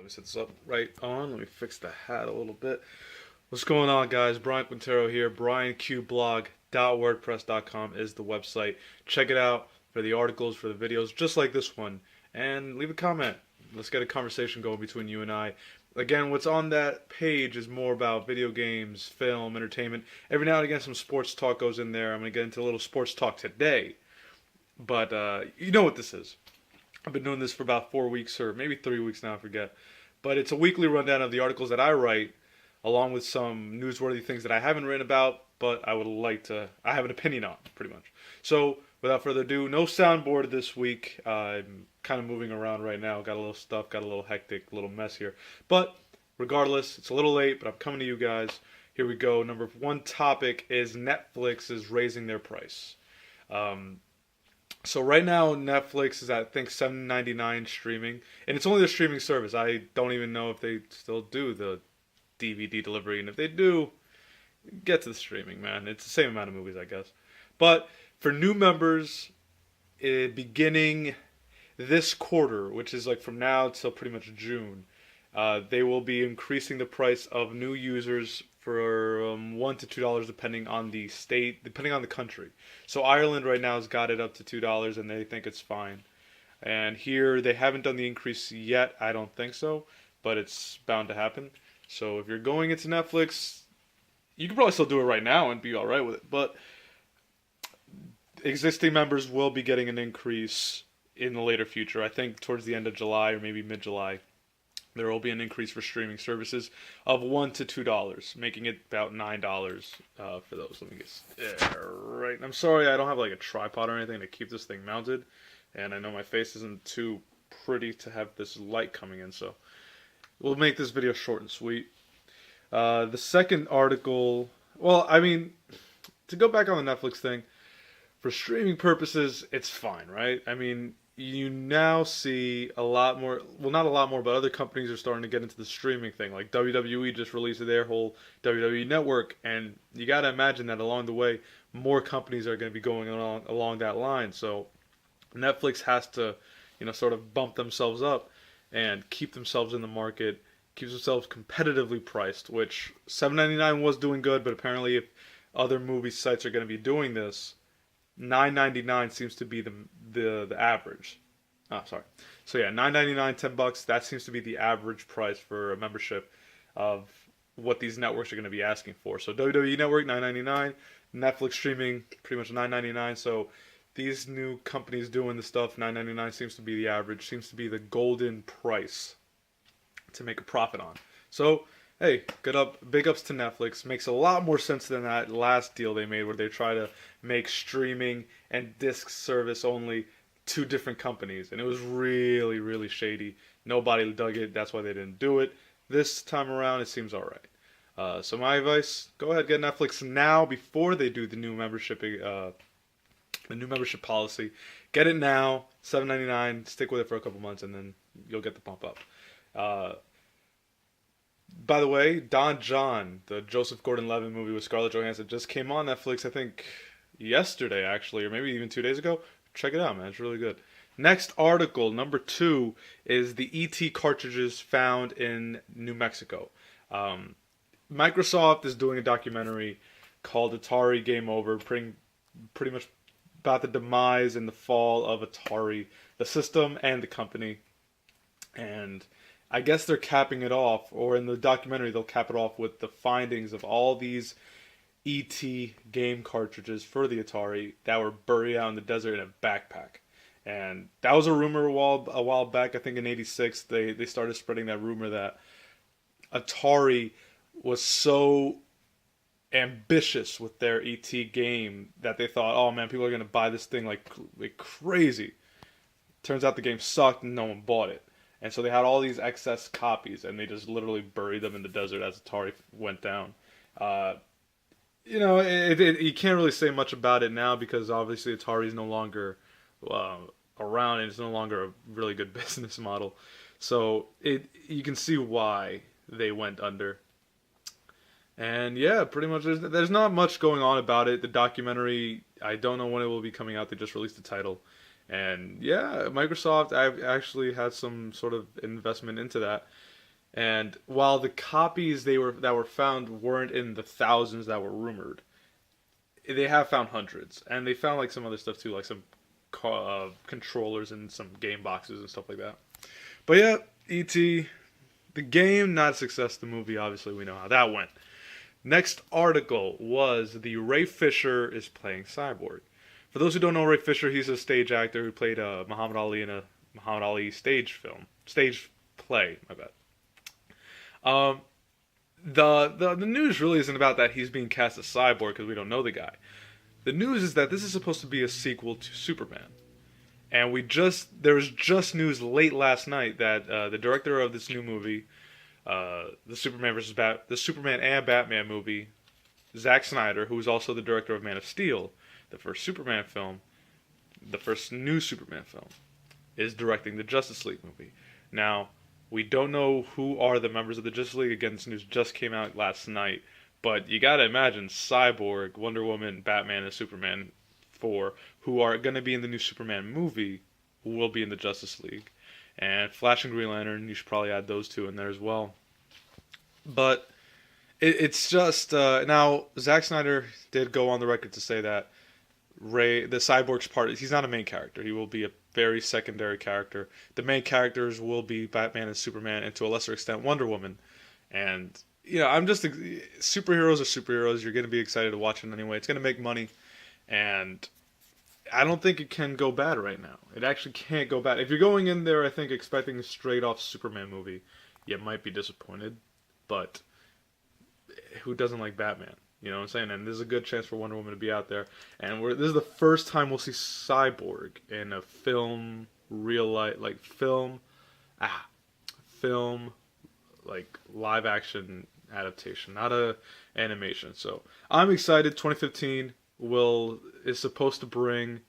me set this up right on. Let me fix the hat a little bit. What's going on, guys? Brian Quintero here. BrianQblog.wordpress.com is the website. Check it out for the articles, for the videos, just like this one. And leave a comment. Let's get a conversation going between you and I. Again, what's on that page is more about video games, film, entertainment. Every now and again, some sports talk goes in there. I'm going to get into a little sports talk today. But you know what this is. I've been doing this for about 4 weeks or maybe 3 weeks now, I forget. But it's a weekly rundown of the articles that I write, along with some newsworthy things that I haven't written about, but I have an opinion on, pretty much. So, without further ado, no soundboard this week. I'm kind of moving around right now. Got a little stuff, got a little hectic, a little mess here. But, regardless, it's a little late, but I'm coming to you guys. Here we go. Number one topic is Netflix is raising their price. So right now Netflix is at, I think, $7.99 streaming, and it's only the streaming service. I don't even know if they still do the DVD delivery, and if they do, get to the streaming, man. It's the same amount of movies, I guess. But for new members, beginning this quarter, which is like from now till pretty much June, they will be increasing the price of new users for $1 to $2 depending on the state, depending on the country. So Ireland right now has got it up to $2 and they think it's fine. And here they haven't done the increase yet, I don't think so, but it's bound to happen. So if you're going into Netflix, you can probably still do it right now and be alright with it. But existing members will be getting an increase in the later future. I think towards the end of July or maybe mid-July. There will be an increase for streaming services of $1 to $2, making it about $9 for those. Let me get right. I'm sorry I don't have like a tripod or anything to keep this thing mounted, and I know my face isn't too pretty to have this light coming in, so we'll make this video short and sweet. The second article, well, I mean, to go back on the Netflix thing, for streaming purposes, it's fine, right? I mean, you now see a lot more, well, not a lot more, but other companies are starting to get into the streaming thing. Like WWE just released their whole WWE network, and you got to imagine that along the way, more companies are going to be going along that line. So Netflix has to, sort of bump themselves up and keep themselves in the market, keep themselves competitively priced, which $7.99 was doing good, but apparently if other movie sites are going to be doing this, $9.99 seems to be the average. Oh, sorry. So yeah, $9.99, $10. That seems to be the average price for a membership of what these networks are going to be asking for. So WWE Network $9.99, Netflix streaming pretty much $9.99. So these new companies doing the stuff, $9.99 seems to be the average. Seems to be the golden price to make a profit on. So hey, big ups to Netflix. Makes a lot more sense than that last deal they made where they try to make streaming and disc service only two different companies. And it was really, really shady. Nobody dug it. That's why they didn't do it. This time around, it seems alright. So my advice, go ahead, get Netflix now before they do the new membership policy. Get it now, $7.99. Stick with it for a couple months, and then you'll get the pump up. By the way, Don John, the Joseph Gordon-Levitt movie with Scarlett Johansson, just came on Netflix, I think, yesterday, actually, or maybe even 2 days ago. Check it out, man. It's really good. Next article, number 2, is the ET cartridges found in New Mexico. Microsoft is doing a documentary called Atari Game Over, pretty much about the demise and the fall of Atari, the system and the company. And I guess they're capping it off, or in the documentary they'll cap it off with the findings of all these ET game cartridges for the Atari that were buried out in the desert in a backpack. And that was a rumor a while back. I think in '86 they started spreading that rumor that Atari was so ambitious with their ET game that they thought, oh man, people are going to buy this thing like crazy. Turns out the game sucked and no one bought it. And so they had all these excess copies, and they just literally buried them in the desert as Atari went down. You can't really say much about it now because obviously Atari is no longer around, and it's no longer a really good business model. So you can see why they went under. And yeah, pretty much there's not much going on about it. The documentary, I don't know when it will be coming out. They just released the title. And yeah, Microsoft, I've actually had some sort of investment into that. And while the copies that were found weren't in the thousands that were rumored, they have found hundreds, and they found like some other stuff too, like some controllers and some game boxes and stuff like that. But yeah, E.T. the game not a success. The movie, obviously, we know how that went. Next article was the Ray Fisher is playing Cyborg. For those who don't know Ray Fisher, he's a stage actor who played Muhammad Ali in a Muhammad Ali stage play. My bad. Um, the news really isn't about that he's being cast as Cyborg because we don't know the guy. The news is that this is supposed to be a sequel to Superman, and there was just news late last night that the director of this new movie, the Superman and Batman movie, Zack Snyder, who is also the director of Man of Steel, the first Superman film, the first new Superman film, is directing the Justice League movie. Now, we don't know who are the members of the Justice League. Again, this news just came out last night. But you gotta imagine Cyborg, Wonder Woman, Batman, and Superman 4, who are gonna be in the new Superman movie, will be in the Justice League. And Flash and Green Lantern, you should probably add those two in there as well. But it's just now Zack Snyder did go on the record to say that the Cyborg's part, he's not a main character. He will be a very secondary character. The main characters will be Batman and Superman, and to a lesser extent Wonder Woman. And I'm just superheroes are superheroes. You're gonna be excited to watch it anyway. It's gonna make money, and I don't think it can go bad right now. It actually can't go bad. If you're going in there, I think expecting a straight off Superman movie, you might be disappointed. But who doesn't like Batman? You know what I'm saying? And there's a good chance for Wonder Woman to be out there. And this is the first time we'll see Cyborg in a film, real life, like film, like live action adaptation, not a animation. So I'm excited. 2015 is supposed to bring.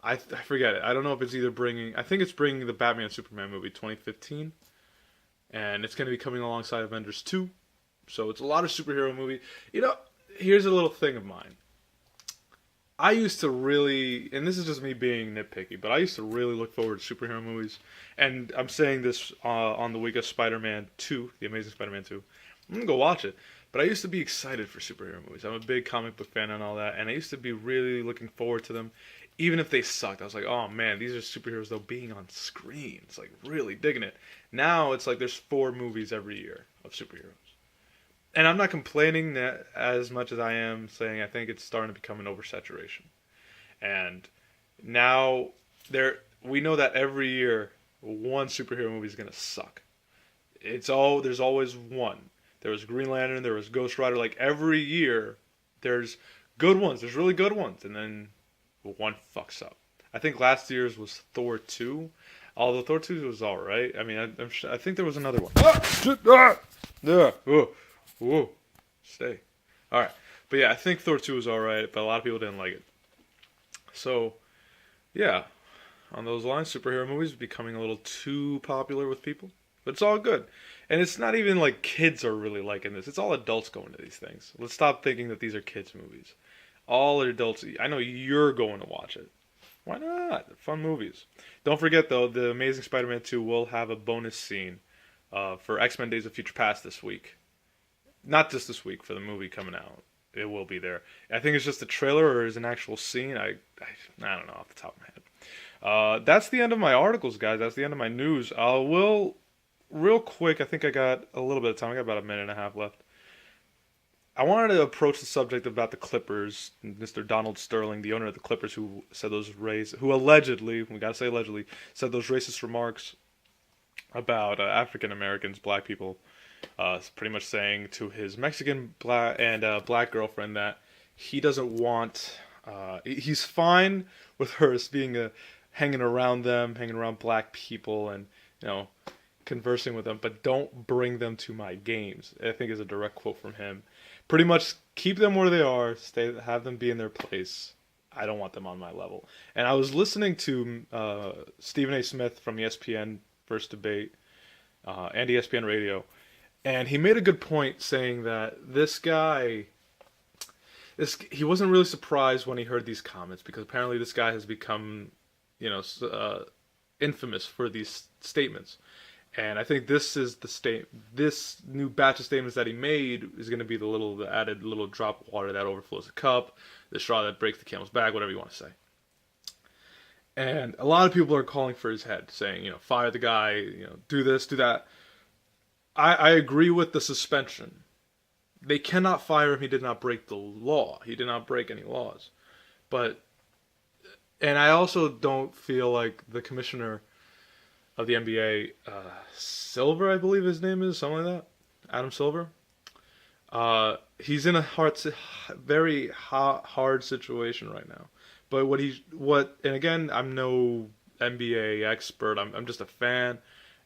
I forget it. I don't know if it's either bringing. I think it's bringing the Batman Superman movie 2015, and it's going to be coming alongside Avengers 2. So it's a lot of superhero movie. Here's a little thing of mine. I used to really, and this is just me being nitpicky, but I used to really look forward to superhero movies. And I'm saying this on the week of Spider-Man 2, The Amazing Spider-Man 2. I'm going to go watch it. But I used to be excited for superhero movies. I'm a big comic book fan and all that. And I used to be really looking forward to them. Even if they sucked, I was like, oh man, these are superheroes though being on screen. It's like really digging it. Now it's like there's 4 movies every year of superheroes. And I'm not complaining that as much as I am saying I think it's starting to become an oversaturation. And now we know that every year one superhero movie is going to suck. There's always one. There was Green Lantern, there was Ghost Rider. Like every year there's good ones. There's really good ones, and then one fucks up. I think last year's was Thor 2. Although Thor 2 was all right. I mean, I think there was another one. Shit! Yeah. Whoa, stay. Alright. But yeah, I think Thor 2 was alright, but a lot of people didn't like it. So, yeah. On those lines, superhero movies are becoming a little too popular with people. But it's all good. And it's not even like kids are really liking this. It's all adults going to these things. Let's stop thinking that these are kids' movies. All adults, I know you're going to watch it. Why not? They're fun movies. Don't forget, though, The Amazing Spider-Man 2 will have a bonus scene for X-Men Days of Future Past this week. Not just this week, for the movie coming out. It will be there. I think it's just a trailer or is an actual scene. I don't know off the top of my head. That's the end of my articles, guys. That's the end of my news. Real quick, I think I got a little bit of time. I got about a minute and a half left. I wanted to approach the subject about the Clippers. Mr. Donald Sterling, the owner of the Clippers, who allegedly, we gotta say allegedly, said those racist remarks about African Americans, black people. Pretty much saying to his Mexican black girlfriend that he doesn't want. He's fine with her being hanging around black people, and conversing with them, but don't bring them to my games. I think is a direct quote from him. Pretty much keep them where they are. Have them be in their place. I don't want them on my level. And I was listening to Stephen A. Smith from ESPN First Debate and ESPN Radio. And he made a good point saying that this guy, he wasn't really surprised when he heard these comments because apparently this guy has become, infamous for these statements. And I think this is this new batch of statements that he made is going to be the added little drop of water that overflows the cup, the straw that breaks the camel's back, whatever you want to say. And a lot of people are calling for his head, saying, fire the guy, do this, do that. I agree with the suspension. They cannot fire him. He did not break the law. He did not break any laws. And I also don't feel like the commissioner of the NBA, Silver, I believe his name is, something like that. Adam Silver. He's in a very hard situation right now. But and again, I'm no NBA expert. I'm just a fan,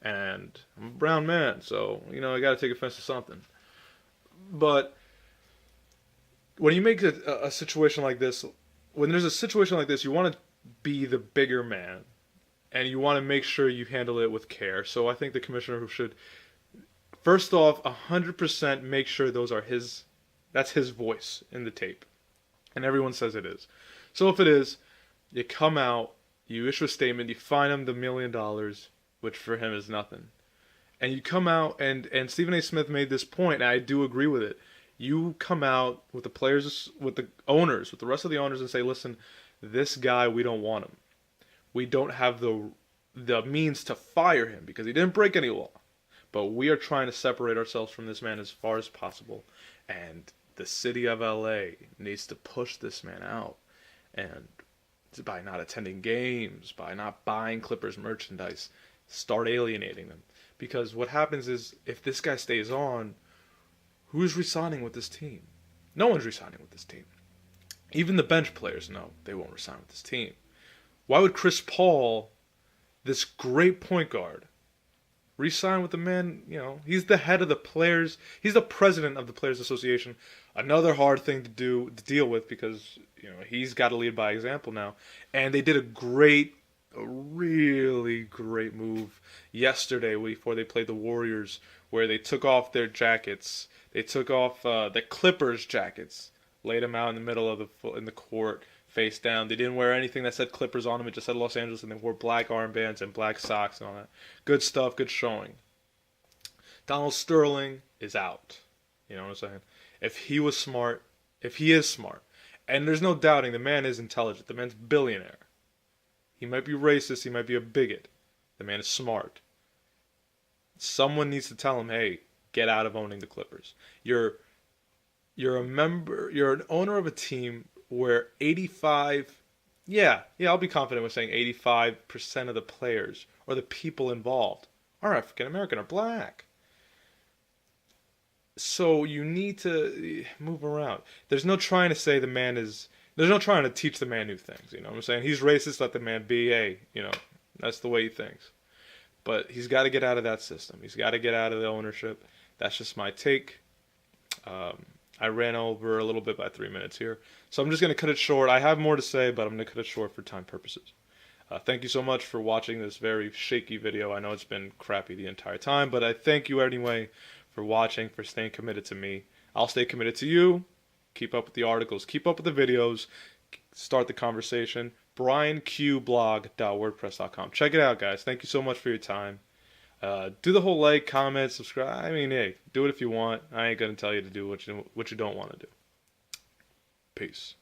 and I'm a brown man, so I got to take offense to something. But when you make a situation like this, when there's a situation like this, you want to be the bigger man, and you want to make sure you handle it with care. So I think the commissioner should, first off, 100% make sure that's his voice in the tape. And everyone says it is. So if it is, you come out, you issue a statement, you fine him the $1 million, which for him is nothing. And you come out, and Stephen A. Smith made this point, and I do agree with it. You come out with the players, with the owners, with the rest of the owners, and say, listen, this guy, we don't want him. We don't have the means to fire him because he didn't break any law. But we are trying to separate ourselves from this man as far as possible. And the city of LA needs to push this man out. And by not attending games, by not buying Clippers merchandise, start alienating them. Because what happens is, if this guy stays on, who's re-signing with this team? No one's re-signing with this team. Even the bench players know they won't re-sign with this team. Why would Chris Paul, this great point guard, re-sign with the man? He's the head of the players. He's the president of the Players Association. Another hard thing to deal with because he's got to lead by example now. And they did a really great move yesterday before they played the Warriors, where they took off their jackets. They took off the Clippers jackets, laid them out in the middle of in the court, face down. They didn't wear anything that said Clippers on them. It just said Los Angeles, and they wore black armbands and black socks and all that. Good stuff, good showing. Donald Sterling is out. You know what I'm saying? If he is smart, and there's no doubting the man is intelligent. The man's a billionaire. He might be racist. He might be a bigot. The man is smart. Someone needs to tell him, hey, get out of owning the Clippers. You're an owner of a team where 85, I'll be confident with saying 85% of the players or the people involved are African American or black. So you need to move around. There's no trying to say there's no trying to teach the man new things. You know what I'm saying? He's racist, let the man be. Hey, that's the way he thinks. But he's got to get out of that system. He's got to get out of the ownership. That's just my take. I ran over a little bit by 3 minutes here. So I'm just going to cut it short. I have more to say, but I'm going to cut it short for time purposes. Thank you so much for watching this very shaky video. I know it's been crappy the entire time, but I thank you anyway for watching, for staying committed to me. I'll stay committed to you. Keep up with the articles. Keep up with the videos. Start the conversation. brianqblog.wordpress.com. Check it out, guys. Thank you so much for your time. Do the whole like, comment, subscribe. I mean, hey, do it if you want. I ain't going to tell you to do what you don't want to do. Peace.